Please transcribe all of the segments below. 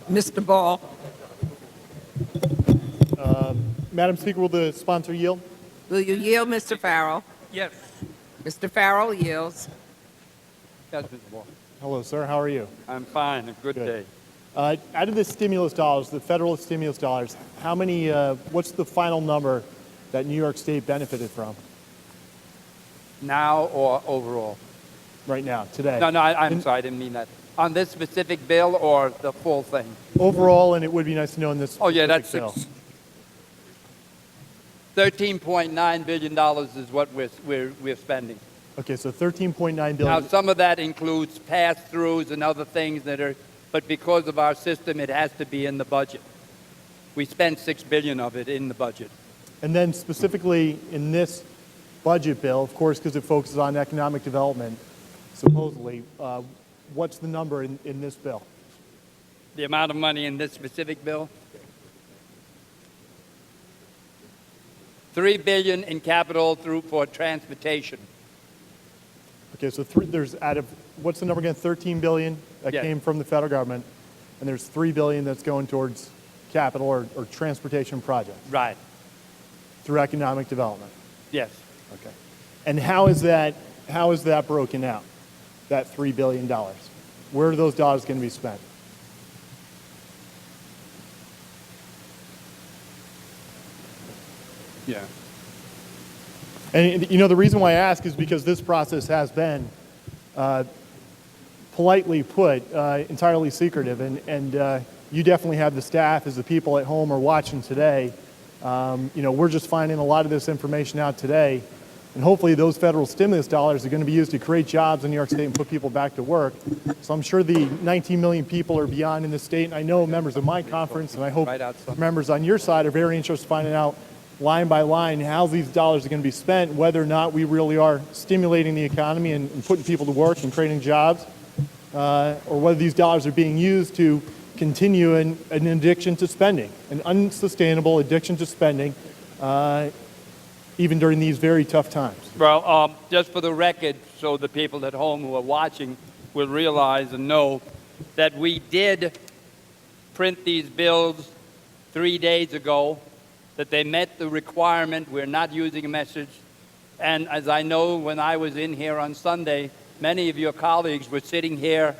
Mr. Ball. Madam Speaker, will the sponsor yield? Will you yield, Mr. Farrell? Yes. Mr. Farrell yields. Yes, Mr. Ball. Hello, sir. How are you? I'm fine. A good day. Out of the stimulus dollars, the federal stimulus dollars, how many? What's the final number that New York State benefited from Now or overall? right now, today? No, I'm sorry. I didn't mean that. On this specific bill or the full thing? Overall, and it would be nice to know in this. Oh, yeah, specific that's bill. $13.9 billion is what we're spending. Okay, so 13.9 Now, billion. some of that includes pass-throughs and other things that are, but because of our system, it has to be in the budget. We spent $6 billion of it in the budget. And then specifically in this budget bill, of course, because it focuses on economic development, supposedly, what's the number in this bill? The amount of money in this specific bill? $3 billion in capital for transportation. Okay, so there's out of, what's the number again? 13 billion that Yes. came from the federal government, and there's 3 billion that's going towards capital or transportation projects Right. through economic development. Yes. Okay. And how is that broken out, that $3 billion? Where are those dollars going to be spent? Yeah. And you know, the reason why I ask is because this process has been, politely put, entirely secretive, and you definitely have the staff, as the people at home are watching today. You know, we're just finding a lot of this information out today, and hopefully those federal stimulus dollars are going to be used to create jobs in New York State and put people back to work. So I'm sure the 19 million people are beyond in the state, and I know members of my conference, and I hope Right outside. members on your side are very interested in finding out line by line how these dollars are going to be spent, whether or not we really are stimulating the economy and putting people to work and creating jobs, or whether these dollars are being used to continue an addiction to spending, an unsustainable addiction to spending, even during these very tough times. Well, just for the record, so the people at home who are watching will realize and know that we did print these bills 3 days ago, that they met the requirement. We're not using a message. And as I know, when I was in here on Sunday, many of your colleagues were sitting here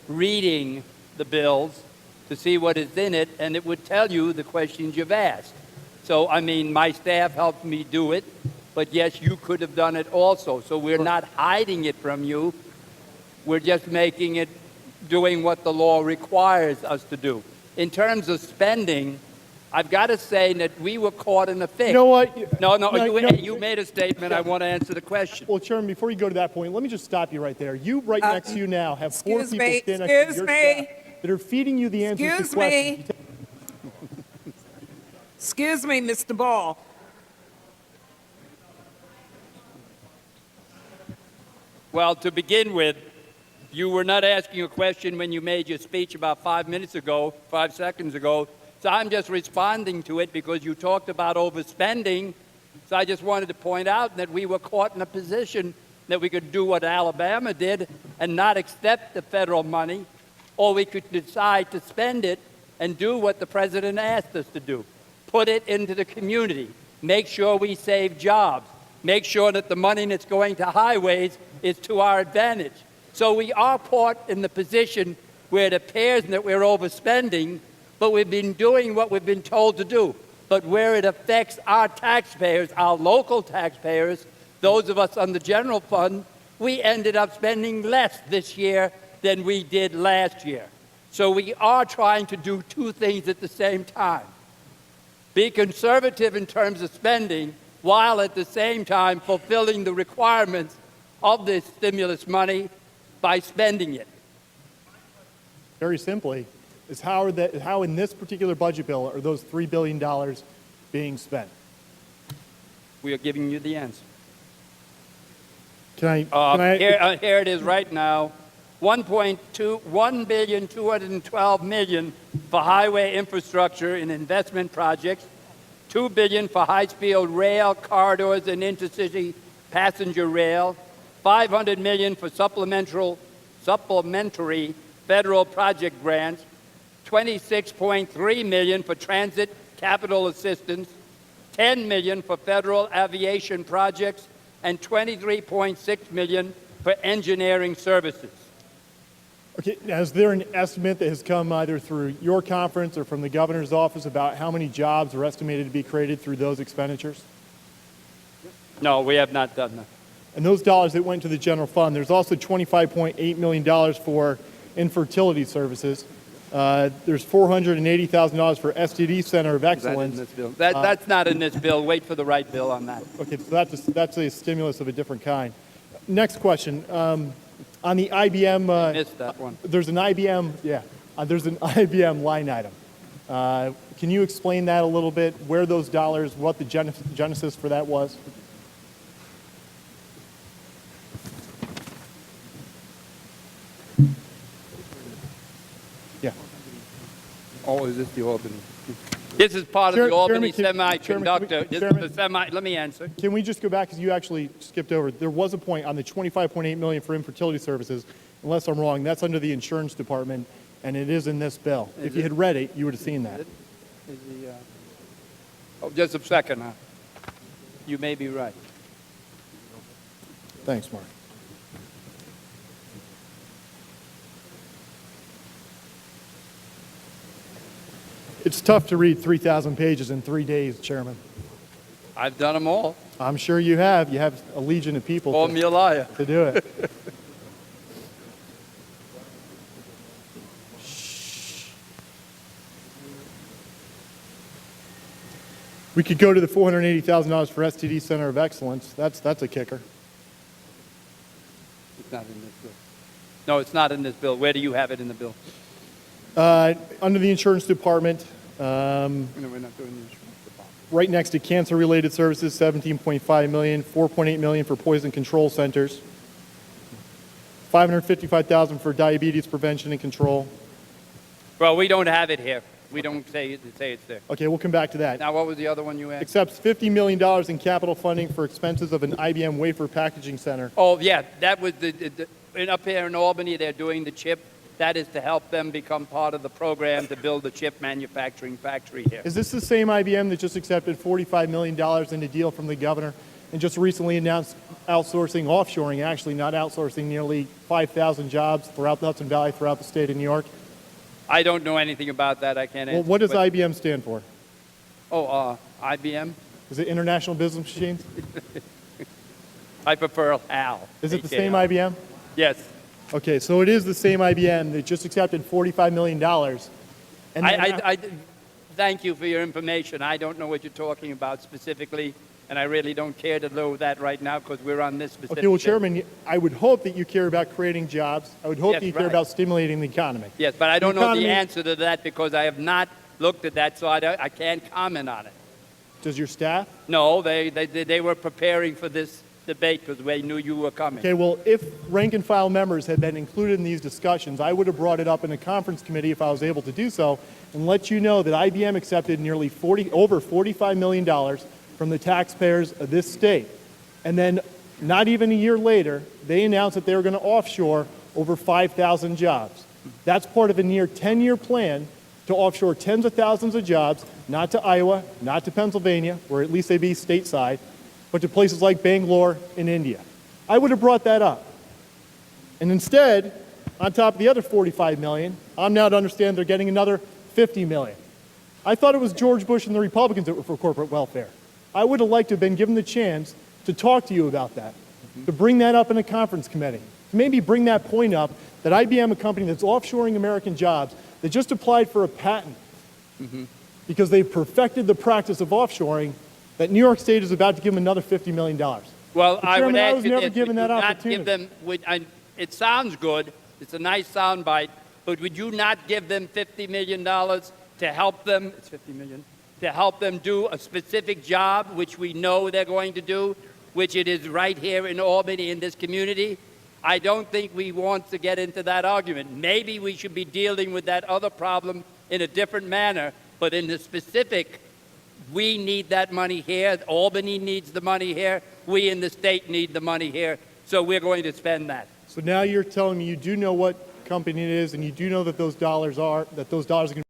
reading the bills to see what is in it, and it would tell you the questions you've asked. So, I mean, my staff helped me do it, but yes, you could have done it also. So we're not hiding it from you. We're just making it, doing what the law requires us to do. In terms of spending, I've got to say that we were caught in a fix. You know what? You made a statement. I want to answer the question. Well, Chairman, before you go to that point, let me just stop you right there. You, right next to you now, have 4 excuse people me, standing next to your excuse me. staff that are feeding you the answers to Excuse questions. me. Excuse me, Mr. Ball. Well, to begin with, you were not asking a question when you made your speech about 5 seconds ago. So I'm just responding to it because you talked about overspending. So I just wanted to point out that we were caught in a position that we could do what Alabama did and not accept the federal money, or we could decide to spend it and do what the president asked us to do. Put it into the community. Make sure we save jobs. Make sure that the money that's going to highways is to our advantage. So we are caught in the position where it appears that we're overspending, but we've been doing what we've been told to do. But where it affects our taxpayers, our local taxpayers, those of us on the general fund, we ended up spending less this year than we did last year. So we are trying to do two things at the same time. Be conservative in terms of spending, while at the same time fulfilling the requirements of this stimulus money by spending it. Very simply, is how in this particular budget bill are those $3 billion being spent? We are giving you the answer. Can I Here it is right now. $1,212 million for highway infrastructure and investment projects, $2 billion for high-speed rail corridors and intercity passenger rail, $500 million for supplementary federal project grants, $26.3 million for transit capital assistance, $10 million for federal aviation projects, and $23.6 million for engineering services. Okay, now is there an estimate that has come either through your conference or from the governor's office about how many jobs are estimated to be created through those expenditures? No, we have not done that. And those dollars that went to the general fund, there's also $25.8 million for infertility services. There's $480,000 for STD Center of Is that in Excellence. this bill? That's not in this bill. Wait for the right bill on that. Okay, so that's a stimulus of a different kind. Next question. On the IBM, Missed that one. there's an IBM, there's an IBM line item. Can you explain that a little bit? Where those dollars, what the genesis for that was? Yeah. Oh, is this the Albany? This is part of the Albany semiconductor. Let me answer. Can we just go back, because you actually skipped over. There was a point on the $25.8 million for infertility services, unless I'm wrong, that's under the insurance department, and it is in this bill. If you had read it, you would have seen that. Oh, just a second. Huh? You may be right. Thanks, Mark. It's tough to read 3,000 pages in 3 days, Chairman. I've done them all. I'm sure you have. You have a legion of people Call me a liar. to do it. We could go to the $480,000 for STD Center of Excellence. That's a kicker. It's not in this bill. No, it's not in this bill. Where do you have it in the bill? Under the insurance department, No, we're not doing the insurance department. right next to cancer-related services, $17.5 million, $4.8 million for poison control centers, $555,000 for diabetes prevention and control. Well, we don't have it here. We don't say it's there. Okay, we'll come back to that. Now, what was the other one you asked? Accepts $50 million in capital funding for expenses of an IBM wafer packaging center. Oh, yeah, that was and up here in Albany, they're doing the chip. That is to help them become part of the program to build the chip manufacturing factory here. Is this the same IBM that just accepted $45 million in a deal from the governor and just recently announced outsourcing, offshoring actually, not outsourcing, nearly 5,000 jobs throughout the Hudson Valley, throughout the state of New York? I don't know anything about that. I can't answer. Well, what does but- IBM stand for? Oh, IBM? Is it International Business Machines? I prefer HAL. Is it the AKL. same IBM? Yes. Okay, so it is the same IBM that just accepted $45 million. And I thank you for your information. I don't know what you're talking about specifically, and I really don't care to know that right now because we're on this specific. okay, well, bill. Chairman, I would hope that you care about creating jobs. I would hope Yes, that you care right. about stimulating the economy. Yes, but I don't know economy- the answer to that because I have not looked at that, so I can't comment on it. Does your staff? No, they were preparing for this debate because they knew you were coming. Okay, well, if rank and file members had been included in these discussions, I would have brought it up in a conference committee if I was able to do so and let you know that IBM accepted nearly over $45 million from the taxpayers of this state. And then not even a year later, they announced that they were going to offshore over 5,000 jobs. That's part of a near 10-year plan to offshore tens of thousands of jobs, not to Iowa, not to Pennsylvania, where at least they'd be stateside, but to places like Bangalore in India. I would have brought that up. And instead, on top of the other $45 million, I'm now to understand they're getting another $50 million. I thought it was George Bush and the Republicans that were for corporate welfare. I would have liked to have been given the chance to talk to you about that, to bring that up in a conference committee, to maybe bring that point up that IBM, a company that's offshoring American jobs, that just applied for a patent because they've perfected the practice of offshoring, that New York State is about to give them another $50 million. Well, I would Chairman, I ask was you never this, given would that you not opportunity. give them, it sounds good, it's a nice sound bite, but would you not give them $50 million to help them, it's $50 million, to help them do a specific job, which we know they're going to do, which it is right here in Albany in this community? I don't think we want to get into that argument. Maybe we should be dealing with that other problem in a different manner, but in the specific, we need that money here. Albany needs the money here. We in the state need the money here. So we're going to spend that. So now you're telling me you do know what company it is and you do know that those dollars are going to